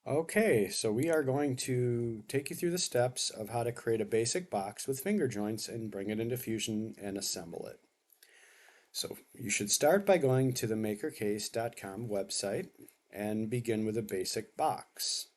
Okay, so we are going to take you through the steps of how to create a basic box with finger joints and bring it into Fusion and assemble it. So you should start by going to the makercase.com website and begin with a basic box.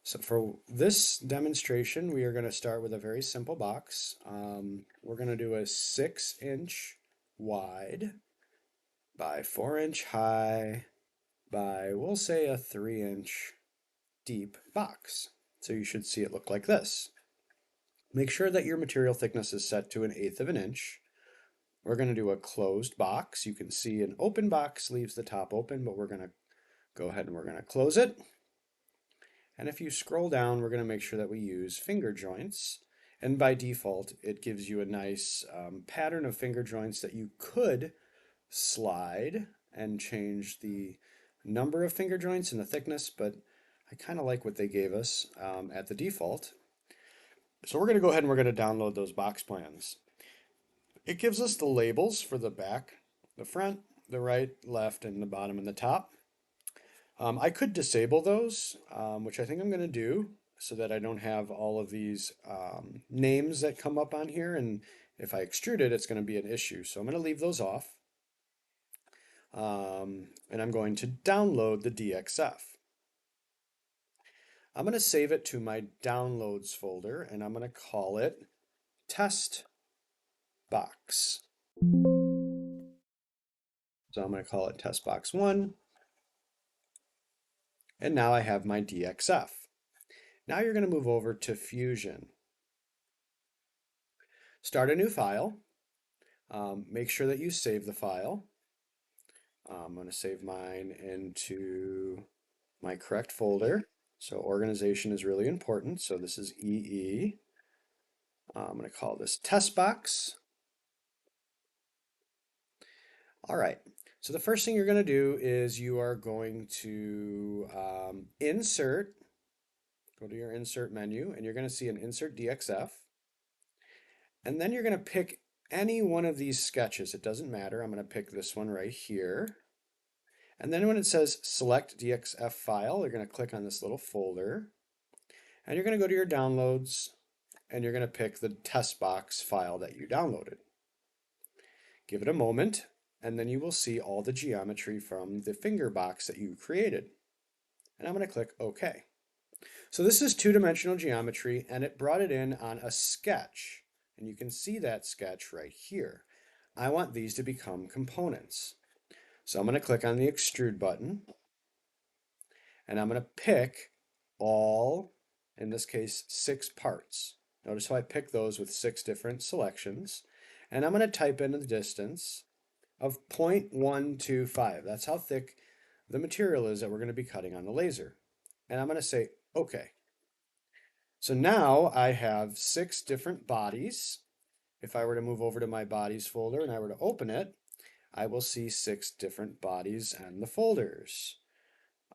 So for this demonstration, we are going to start with a very simple box. We're going to do a 6-inch wide by 4-inch high by, we'll say, a 3-inch deep box. So you should see it look like this. Make sure that your material thickness is set to 1/8 of an inch. We're going to do a closed box. You can see an open box leaves the top open, but we're going to go ahead and we're going to close it. And if you scroll down, we're going to make sure that we use finger joints. And by default, it gives you a nice pattern of finger joints that you could slide and change the number of finger joints and the thickness, but I kind of like what they gave us at the default. So we're going to go ahead and we're going to download those box plans. It gives us the labels for the back, the front, the right, left, and the bottom and the top. I could disable those, which I think I'm going to do so that I don't have all of these names that come up on here. And if I extrude it, it's going to be an issue. So I'm going to leave those off. And I'm going to download the DXF. I'm going to save it to my downloads folder and I'm going to call it test box. So I'm going to call it test box 1. And now I have my DXF. Now you're going to move over to Fusion. Start a new file. Make sure that you save the file. I'm going to save mine into my correct folder. So organization is really important. So this is EE. I'm going to call this test box. All right. So the first thing you're going to do is you are going to insert, go to your insert menu, and you're going to see an insert DXF. And then you're going to pick any one of these sketches. It doesn't matter. I'm going to pick this one right here. And then when it says select DXF file, you're going to click on this little folder. And you're going to go to your downloads and you're going to pick the test box file that you downloaded. Give it a moment and then you will see all the geometry from the finger box that you created. And I'm going to click OK. So this is two-dimensional geometry and it brought it in on a sketch. And you can see that sketch right here. I want these to become components. So I'm going to click on the extrude button and I'm going to pick all, in this case, 6 parts. Notice how I pick those with 6 different selections. And I'm going to type in the distance of 0.125. That's how thick the material is that we're going to be cutting on the laser. And I'm going to say OK. So now I have 6 different bodies. If I were to move over to my bodies folder and I were to open it, I will see 6 different bodies and the folders.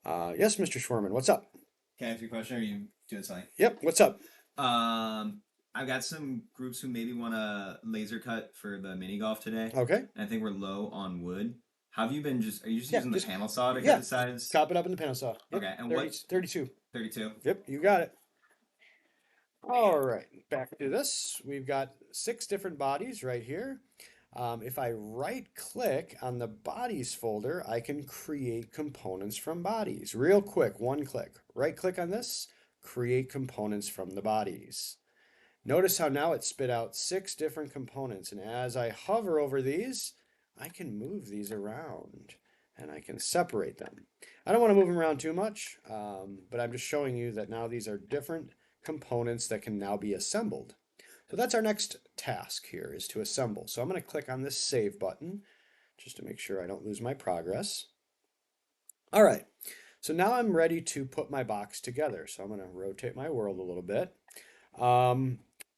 Yes, Mr. Schwerman, what's up? Can I ask you a question? Or are you doing something? Yep, what's up? I've got some groups who maybe want to laser cut for the mini golf today, Okay. and I think we're low on wood. How have you been? Are you just Yeah, using the just panel saw to cut yeah, the just sides? chop it up in the panel saw. Yep, Okay, and 30, 32. 32. Yep, you got it. All right, back to this. We've got 6 different bodies right here. If I right click on the bodies folder, I can create components from bodies. Real quick, one click. Right click on this, create components from the bodies. Notice how now it spit out 6 different components, and as I hover over these, I can move these around and I can separate them. I don't want to move them around too much, but I'm just showing you that now these are different components that can now be assembled. So that's our next task here, is to assemble. So I'm going to click on this save button just to make sure I don't lose my progress. All right, so now I'm ready to put my box together. So I'm going to rotate my world a little bit.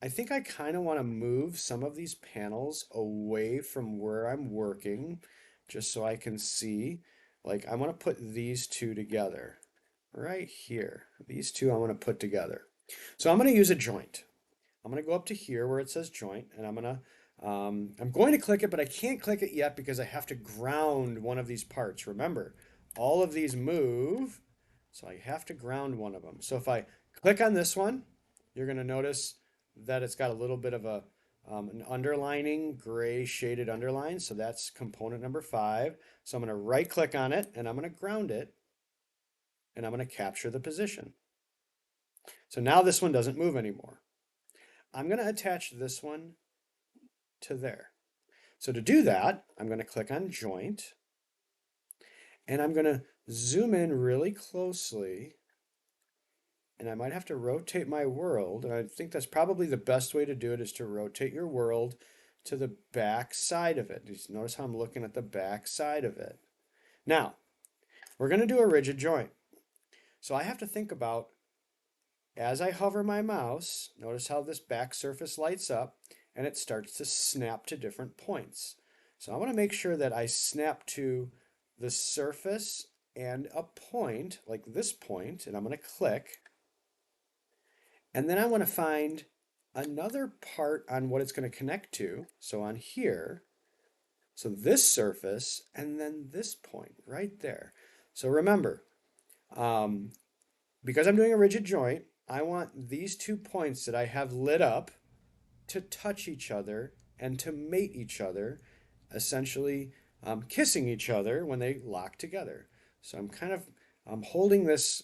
I think I kind of want to move some of these panels away from where I'm working just so I can see. Like I want to put these 2 together right here. These 2 I want to put together. So I'm going to use a joint. I'm going to go up to here where it says joint and I'm going to click it, but I can't click it yet because I have to ground one of these parts. Remember, all of these move So I have to ground one of them. So if I click on this one, you're going to notice that it's got a little bit of an underlining, gray shaded underline. So that's component number 5. So I'm going to right click on it and I'm going to ground it and I'm going to capture the position. So now this one doesn't move anymore. I'm going to attach this one to there. So to do that, I'm going to click on joint and I'm going to zoom in really closely, and I might have to rotate my world. And I think that's probably the best way to do it, is to rotate your world to the back side of it. Just notice how I'm looking at the back side of it. Now, we're going to do a rigid joint. So I have to think about, as I hover my mouse, notice how this back surface lights up and it starts to snap to different points. So I want to make sure that I snap to the surface and a point, like this point, and I'm going to click. And then I want to find another part on what it's going to connect to. So on here, so this surface, and then this point right there. So remember, because I'm doing a rigid joint, I want these 2 points that I have lit up to touch each other and to mate each other, essentially kissing each other when they lock together. So I'm holding this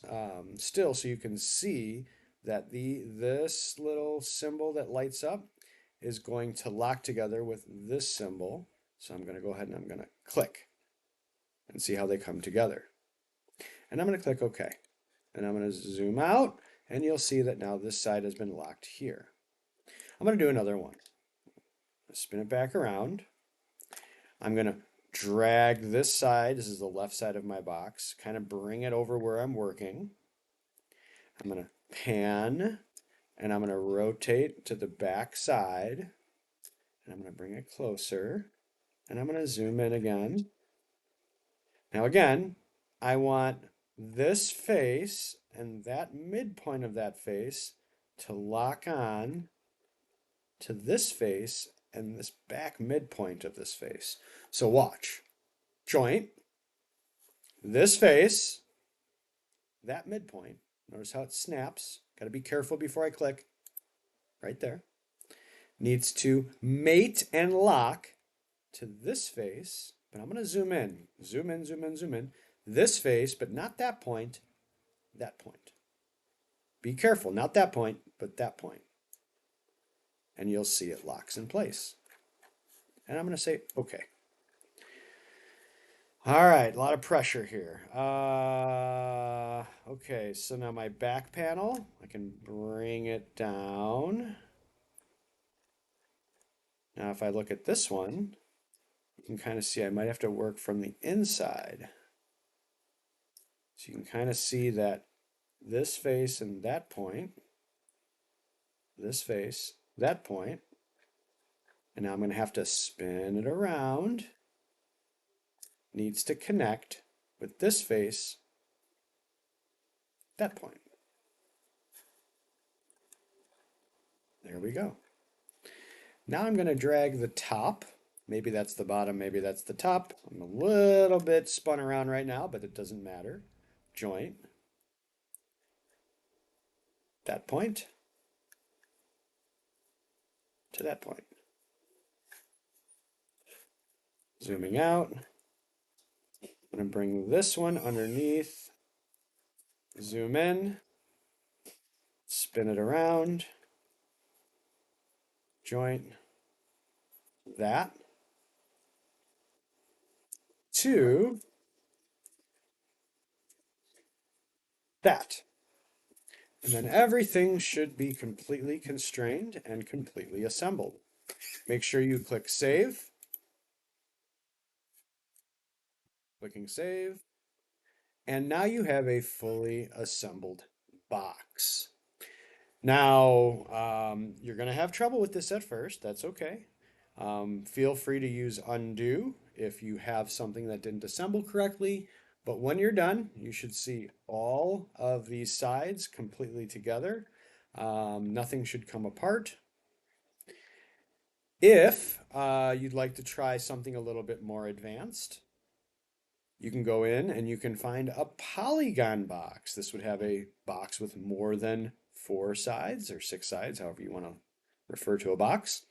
still so you can see that this little symbol that lights up is going to lock together with this symbol. So I'm going to go ahead and I'm going to click and see how they come together. And I'm going to click OK. And I'm going to zoom out, and you'll see that now this side has been locked here. I'm going to do another one. Spin it back around. I'm going to drag this side, this is the left side of my box, kind of bring it over where I'm working. I'm going to pan, and I'm going to rotate to the back side, and I'm going to bring it closer, and I'm going to zoom in again. Now again, I want this face and that midpoint of that face to lock on to this face and this back midpoint of this face. So watch. Joint, this face, that midpoint. Notice how it snaps. Got to be careful before I click. Right there. Needs to mate and lock to this face. But I'm going to zoom in. Zoom in, zoom in, zoom in. This face, but not that point. That point. Be careful. Not that point, but that point. And you'll see it locks in place. And I'm going to say, okay. All right, a lot of pressure here. Okay, so now my back panel, I can bring it down. Now if I look at this one, you can kind of see I might have to work from the inside. So you can kind of see that this face and that point, this face, that point, and now I'm going to have to spin it around. Needs to connect with this face, that point. There we go. Now I'm going to drag the top. Maybe that's the bottom, maybe that's the top. I'm a little bit spun around right now, but it doesn't matter. Joint. That point to that point. Zooming out. I'm going to bring this one underneath. Zoom in. Spin it around. Joint. That. To that. And then everything should be completely constrained and completely assembled. Make sure you click Save. Clicking Save. And now you have a fully assembled box. Now, you're going to have trouble with this at first. That's okay. Feel free to use undo if you have something that didn't assemble correctly. But when you're done, you should see all of these sides completely together. Nothing should come apart. If you'd like to try something a little bit more advanced, you can go in and you can find a polygon box. This would have a box with more than 4 sides or 6 sides, however you want to refer to a box.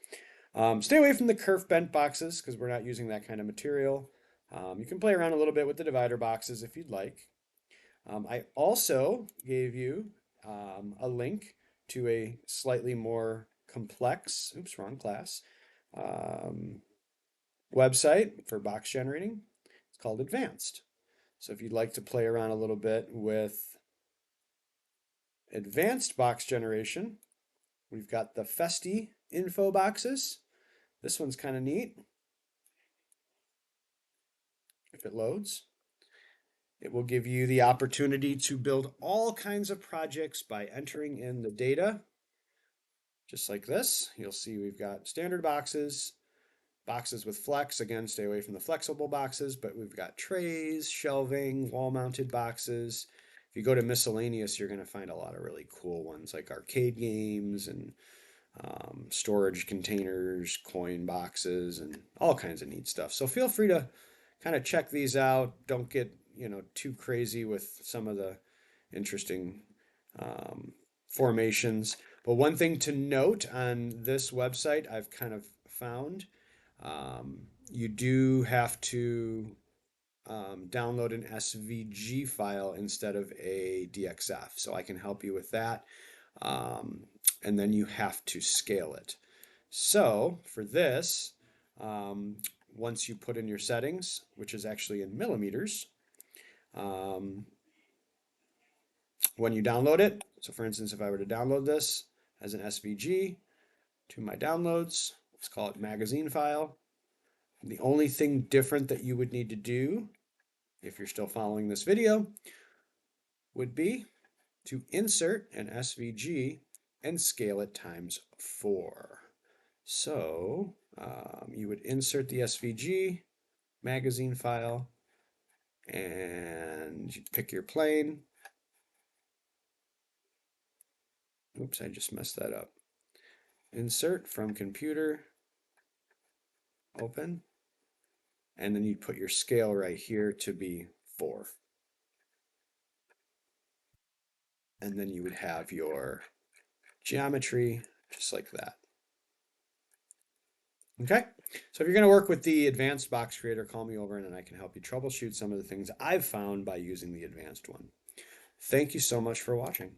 Stay away from the kerf bent boxes because we're not using that kind of material. You can play around a little bit with the divider boxes if you'd like. I also gave you a link to a slightly more complex, oops, wrong class, um, website for box generating. It's called Advanced. So if you'd like to play around a little bit with advanced box generation, we've got the Festi info boxes. This one's kind of neat. If it loads, it will give you the opportunity to build all kinds of projects by entering in the data, just like this. You'll see we've got standard boxes, boxes with flex. Again, stay away from the flexible boxes, but we've got trays, shelving, wall-mounted boxes. If you go to miscellaneous, you're going to find a lot of really cool ones like arcade games and storage containers, coin boxes, and all kinds of neat stuff. So feel free to kind of check these out. Don't get, too crazy with some of the interesting formations. But one thing to note on this website, I've kind of found, you do have to download an SVG file instead of a DXF. So I can help you with that. And then you have to scale it. So for this, once you put in your settings, which is actually in millimeters, when you download it, so for instance, if I were to download this as an SVG to my downloads, let's call it magazine file. The only thing different that you would need to do, if you're still following this video, would be to insert an SVG and scale it times 4. So you would insert the SVG magazine file and you'd pick your plane. Oops, I just messed that up. Insert from computer, open, and then you'd put your scale right here to be 4. And then you would have your geometry just like that. Okay, so if you're going to work with the advanced box creator, call me over and I can help you troubleshoot some of the things I've found by using the advanced one. Thank you so much for watching.